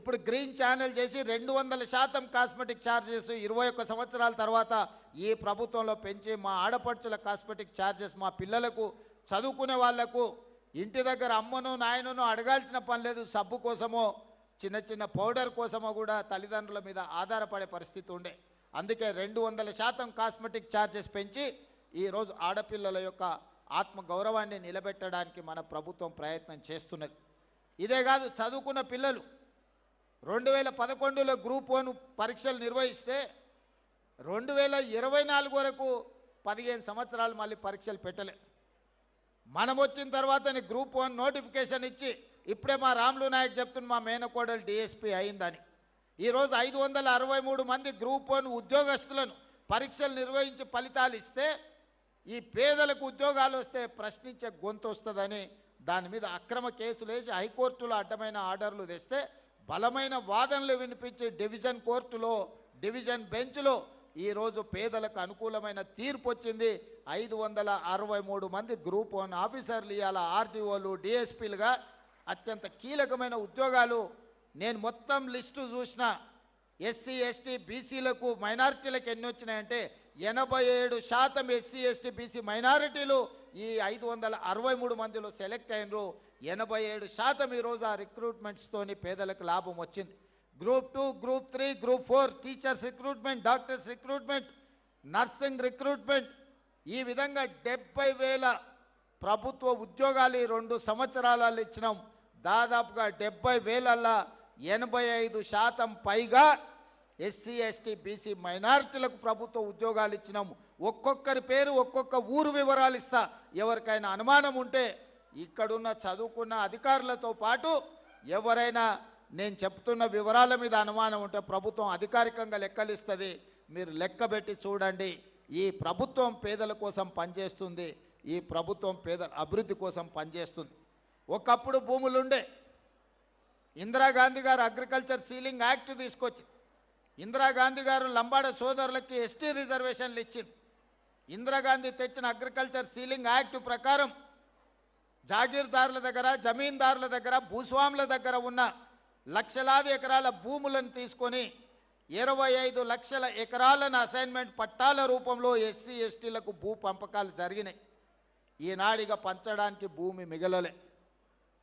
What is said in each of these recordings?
ఇప్పుడు green channel చేసి 200% cosmetic charges 21 సంవత్సరాల తర్వాత ఈ ప్రభుత్వంలో పెంచి మా ఆడపడుచుల కాస్మెటిక్ ఛార్జెస్ మా పిల్లలకు చదువుకునే వాళ్లకు ఇంటి దగ్గర అమ్మను నాయనను అడగాల్సిన పని లేదు. సబ్బు కోసమో చిన్న చిన్న పౌడర్ కోసమో కూడా తల్లిదండ్రుల మీద ఆధారపడే పరిస్థితి ఉండే. అందుకే 200% కాస్మెటిక్ ఛార్జెస్ పెంచి ఈరోజు ఆడపిల్లల యొక్క ఆత్మ గౌరవాన్ని నిలబెట్టడానికి మన ప్రభుత్వం ప్రయత్నం చేస్తున్నది. ఇదే కాదు, చదువుకున్న పిల్లలు 2011లో గ్రూప్ 1 పరీక్షలు నిర్వహిస్తే 2024 వరకు 15 సంవత్సరాలు మళ్ళీ పరీక్షలు పెట్టలే. మనం వచ్చిన తర్వాతనే గ్రూప్ 1 నోటిఫికేషన్ ఇచ్చి ఇప్పుడే మా రాములు నాయక్ చెప్తున్న మా మేనకోడలు డిఎస్పీ అయిందని. ఈరోజు 563 మంది గ్రూప్ 1 ఉద్యోగస్తులను పరీక్షలు నిర్వహించి ఫలితాలు ఇస్తే ఈ పేదలకు ఉద్యోగాలు వస్తే ప్రశ్నించే గొంతు వస్తుందని దాని మీద అక్రమ కేసులు వేసి హైకోర్టులో అడ్డమైన ఆర్డర్లు తెస్తే బలమైన వాదనలు వినిపించి డివిజన్ కోర్టులో డివిజన్ బెంచ్లో ఈరోజు పేదలకు అనుకూలమైన తీర్పు వచ్చింది. 563 మంది గ్రూప్ 1 ఆఫీసర్లు ఇవాళ ఆర్డీఓలు డిఎస్పీలుగా అత్యంత కీలకమైన ఉద్యోగాలు. నేను మొత్తం లిస్టు చూసిన ఎస్సీ ఎస్టీ బీసీలకు మైనారిటీలకు ఎన్ని వచ్చినాయంటే 87% ఎస్సీ ఎస్టీ బీసీ మైనారిటీలు ఈ 563 మందిలో సెలెక్ట్ అయినరు. 87% ఈరోజు ఆ రిక్రూట్మెంట్స్తోని పేదలకు లాభం వచ్చింది. Group 2, group 3, group 4 teachers recruitment, doctors recruitment, nursing recruitment, ఈ విధంగా 70,000 ప్రభుత్వ ఉద్యోగాలు ఈ 2 సంవత్సరాలలో ఇచ్చినాం. దాదాపుగా 70,000ల్లో 85% పైగా ఎస్సీ ఎస్టీ బీసీ మైనారిటీలకు ప్రభుత్వ ఉద్యోగాలు ఇచ్చినాము. ఒక్కొక్కరి పేరు ఒక్కొక్క ఊరు వివరాలు ఇస్తా. ఎవరికైనా అనుమానం ఉంటే ఇక్కడున్న చదువుకున్న అధికారులతో పాటు ఎవరైనా నేను చెప్తున్న వివరాల మీద అనుమానం ఉంటే ప్రభుత్వం అధికారికంగా లెక్కలిస్తుంది. మీరు లెక్కబెట్టి చూడండి. ఈ ప్రభుత్వం పేదల కోసం పనిచేస్తుంది. ఈ ప్రభుత్వం పేదల అభివృద్ధి కోసం పనిచేస్తుంది. ఒకప్పుడు భూములుండే. ఇందిరాగాంధీ గారు అగ్రికల్చర్ సీలింగ్ యాక్ట్ తీసుకొచ్చి ఇందిరాగాంధీ గారు లంబాడ సోదరులకి ఎస్టీ రిజర్వేషన్లు ఇచ్చింది. ఇందిరాగాంధీ తెచ్చిన అగ్రికల్చర్ సీలింగ్ యాక్ట్ ప్రకారం జాగీర్దారుల దగ్గర, జమీందారుల దగ్గర, భూస్వాముల దగ్గర ఉన్న లక్షలాది ఎకరాల భూములను తీసుకొని 25 లక్షల ఎకరాలను అసైన్మెంట్ పట్టాల రూపంలో ఎస్సీ ఎస్టీలకు భూ పంపకాలు జరిగినాయి. ఈనాడిగా పంచడానికి భూమి మిగలలే.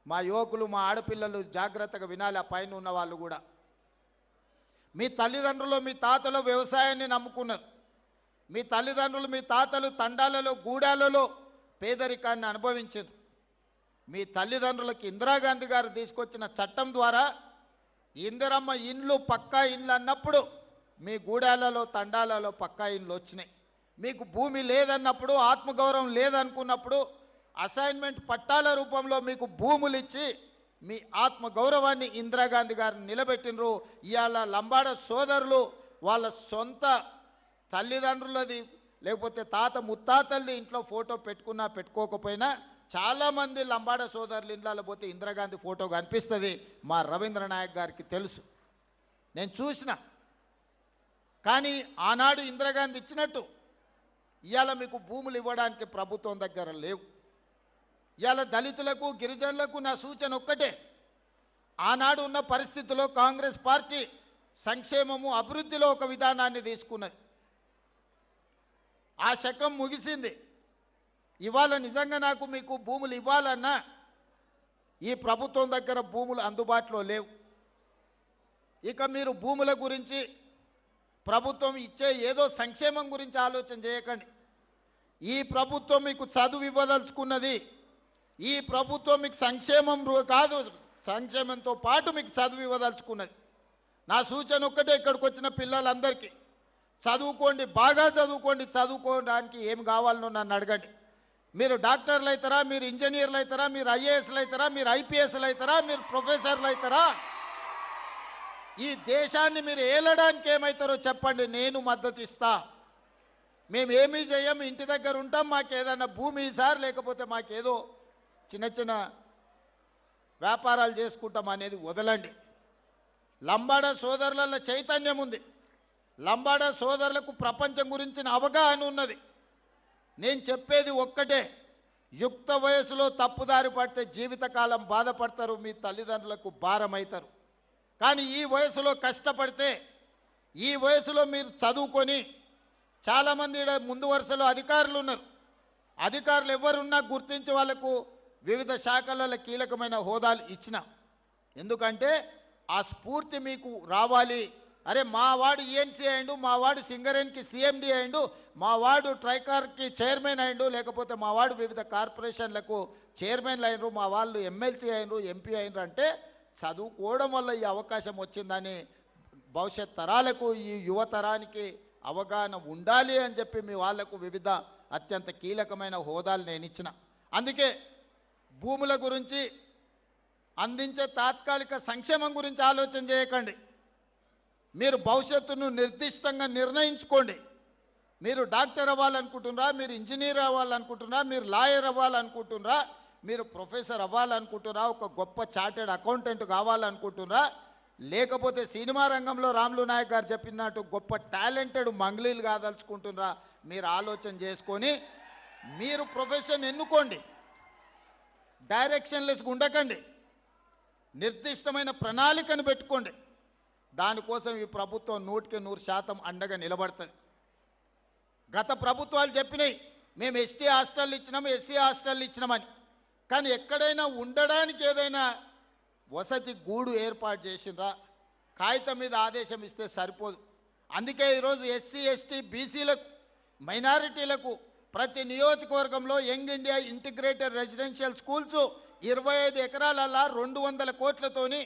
మా యువకులు మా ఆడపిల్లలు జాగ్రత్తగా వినాలి. ఆ పైన ఉన్న వాళ్ళు కూడా మీ తల్లిదండ్రులు మీ తాతలు వ్యవసాయాన్ని నమ్ముకున్నారు. మీ తల్లిదండ్రులు మీ తాతలు తండాలలో గూడాలలో పేదరికాన్ని అనుభవించారు. మీ తల్లిదండ్రులకు ఇందిరాగాంధీ గారు తీసుకొచ్చిన చట్టం ద్వారా ఇందిరమ్మ ఇండ్లు పక్కా ఇండ్లు అన్నప్పుడు మీ గూడాలలో తండాలలో పక్కా ఇండ్లు వచ్చినాయి. మీకు భూమి లేదన్నప్పుడు, ఆత్మగౌరవం లేదనుకున్నప్పుడు అసైన్మెంట్ పట్టాల రూపంలో మీకు భూములు ఇచ్చి మీ ఆత్మగౌరవాన్ని ఇందిరాగాంధీ గారిని నిలబెట్టినరు. ఇవాళ లంబాడ సోదరులు వాళ్ళ సొంత తల్లిదండ్రులది లేకపోతే తాత ముత్తాతల్ని ఇంట్లో ఫోటో పెట్టుకున్నా పెట్టుకోకపోయినా చాలామంది లంబాడ సోదరులు ఇండ్లలో పోతే ఇందిరాగాంధీ ఫోటో కనిపిస్తుంది. మా రవీంద్ర నాయక్ గారికి తెలుసు, నేను చూసిన. కానీ ఆనాడు ఇందిరాగాంధీ ఇచ్చినట్టు ఇవాళ మీకు భూములు ఇవ్వడానికి ప్రభుత్వం దగ్గర లేవు. ఇవాళ దళితులకు గిరిజనులకు నా సూచన ఒక్కటే. ఆనాడు ఉన్న పరిస్థితుల్లో కాంగ్రెస్ పార్టీ సంక్షేమము అభివృద్ధిలో ఒక విధానాన్ని తీసుకున్నది. ఆ శకం ముగిసింది. ఇవాళ నిజంగా నాకు మీకు భూములు ఇవ్వాలన్నా ఈ ప్రభుత్వం దగ్గర భూములు అందుబాటులో లేవు. ఇక మీరు భూముల గురించి ప్రభుత్వం ఇచ్చే ఏదో సంక్షేమం గురించి ఆలోచన చేయకండి. ఈ ప్రభుత్వం మీకు చదువు ఇవ్వదలుచుకున్నది. ఈ ప్రభుత్వం మీకు సంక్షేమం కాదు, సంక్షేమంతో పాటు మీకు చదువు ఇవ్వదలుచుకున్నది. నా సూచన ఒక్కటే, ఇక్కడికి వచ్చిన పిల్లలందరికీ చదువుకోండి, బాగా చదువుకోండి. చదువుకోవడానికి ఏం కావాలనో నన్ను అడగండి. మీరు డాక్టర్లు అవుతారా, మీరు ఇంజనీర్లు అవుతారా, మీరు ఐఏఎస్లు అవుతారా, మీరు ఐపీఎస్లు అవుతారా, మీరు ప్రొఫెసర్లు అవుతారా, ఈ దేశాన్ని మీరు ఏలడానికి ఏమవుతారో చెప్పండి, నేను మద్దతు ఇస్తా. మేమేమీ చేయం, ఇంటి దగ్గర ఉంటాం, మాకేదన్నా భూమి సార్, లేకపోతే మాకేదో చిన్న చిన్న వ్యాపారాలు చేసుకుంటాం అనేది వదలండి. లంబాడ సోదరులలో చైతన్యం ఉంది. లంబాడ సోదరులకు ప్రపంచం గురించిన అవగాహన ఉన్నది. నేను చెప్పేది ఒక్కటే, యుక్త వయసులో తప్పుదారి పడితే జీవితకాలం బాధపడతారు, మీ తల్లిదండ్రులకు భారం అవుతారు. కానీ ఈ వయసులో కష్టపడితే, ఈ వయసులో మీరు చదువుకొని, చాలామంది ఈడ ముందు వరుసలో అధికారులు ఉన్నారు. అధికారులు ఎవరున్నా గుర్తించి వాళ్లకు వివిధ శాఖలలో కీలకమైన హోదాలు ఇచ్చిన. ఎందుకంటే ఆ స్ఫూర్తి మీకు రావాలి. అరే మా వాడు ఈఎన్సీ అయిండు, మా వాడు సింగరేణికి సిఎండి అయిండు, మా వాడు ట్రైకార్కి చైర్మన్ అయిండు, లేకపోతే మా వాడు వివిధ కార్పొరేషన్లకు చైర్మన్లు అయినరు, మా వాళ్ళు ఎమ్మెల్సీ అయినరు, ఎంపీ అయినరు అంటే చదువుకోవడం వల్ల ఈ అవకాశం వచ్చిందని భవిష్యత్ తరాలకు, ఈ యువతరానికి అవగాహన ఉండాలి అని చెప్పి మీ వాళ్లకు వివిధ అత్యంత కీలకమైన హోదాలు నేను ఇచ్చిన. అందుకే భూముల గురించి, అందించే తాత్కాలిక సంక్షేమం గురించి ఆలోచన చేయకండి. మీరు భవిష్యత్తును నిర్దిష్టంగా నిర్ణయించుకోండి. మీరు డాక్టర్ అవ్వాలనుకుంటున్నారా, మీరు ఇంజనీర్ అవ్వాలనుకుంటున్నారా, మీరు లాయర్ అవ్వాలనుకుంటున్నారా, మీరు ప్రొఫెసర్ అవ్వాలనుకుంటున్నారా, ఒక గొప్ప చార్టెడ్ అకౌంటెంట్ కావాలనుకుంటున్నారా, లేకపోతే సినిమా రంగంలో రాములు నాయక్ గారు చెప్పినట్టు గొప్ప టాలెంటెడ్ మంగ్లీలు కాదలుచుకుంటున్నారా, మీరు ఆలోచన చేసుకొని మీరు ప్రొఫెషన్ ఎన్నుకోండి. డైరెక్షన్లెస్గా ఉండకండి. నిర్దిష్టమైన ప్రణాళికను పెట్టుకోండి. దానికోసం ఈ ప్రభుత్వం 100% అండగా నిలబడుతుంది. గత ప్రభుత్వాలు చెప్పినాయి మేము ఎస్టీ హాస్టల్ ఇచ్చినాము, ఎస్సీ హాస్టల్ ఇచ్చినామని. కానీ ఎక్కడైనా ఉండడానికి ఏదైనా వసతి గూడు ఏర్పాటు చేసిండ్రా? కాగితం మీద ఆదేశం ఇస్తే సరిపోదు. అందుకే ఈరోజు ఎస్సీ, ఎస్టీ, బీసీలకు, మైనారిటీలకు ప్రతి నియోజకవర్గంలో young India integrated residential schools 25 ఎకరాలల్లా 200 కోట్లతోని,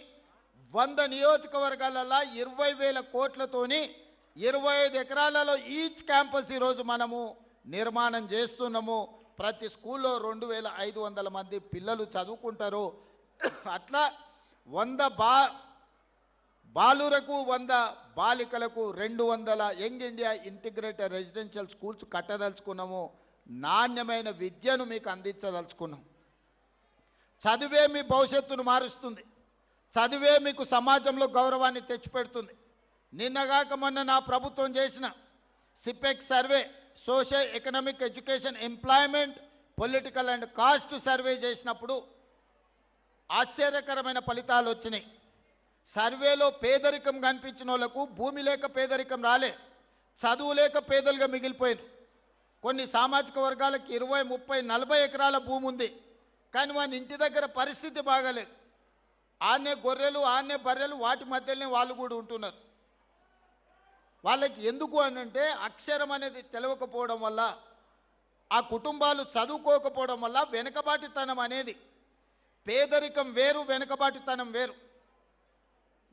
100 నియోజకవర్గాలల్లా 20,000 కోట్లతోని 25 ఎకరాలలో ఈచ్ క్యాంపస్ ఈరోజు మనము నిర్మాణం చేస్తున్నాము. ప్రతి స్కూల్లో 2,500 మంది పిల్లలు చదువుకుంటారు. అట్లా 100 బాలురకు 100 బాలికలకు 200 young India integrated residential schools కట్టదలుచుకున్నాము. నాణ్యమైన విద్యను మీకు అందించదలుచుకున్నాం. చదివే మీ భవిష్యత్తును మారుస్తుంది. చదివే మీకు సమాజంలో గౌరవాన్ని తెచ్చిపెడుతుంది. నిన్నగాక మొన్న నా ప్రభుత్వం చేసిన సిపెక్ survey, social economic education employment political and caste survey చేసినప్పుడు ఆశ్చర్యకరమైన ఫలితాలు వచ్చినాయి. సర్వేలో పేదరికం కనిపించిన వాళ్ళకు భూమి లేక పేదరికం రాలే, చదువు లేక పేదలుగా మిగిలిపోయారు. కొన్ని సామాజిక వర్గాలకు 20, 30, 40 ఎకరాల భూమి ఉంది, కానీ వాని ఇంటి దగ్గర పరిస్థితి బాగాలేదు. ఆనే గొర్రెలు, ఆనే బర్రెలు, వాటి మధ్యలోనే వాళ్ళు కూడా ఉంటున్నారు. వాళ్ళకి ఎందుకు అనంటే అక్షరం అనేది తెలవకపోవడం వల్ల, ఆ కుటుంబాలు చదువుకోకపోవడం వల్ల వెనుకబాటుతనం అనేది, పేదరికం వేరు, వెనుకబాటుతనం వేరు.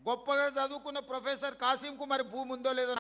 గొప్పగా చదువుకున్న ప్రొఫెసర్ కాసింకు మరి భూమి ఉందో లేదో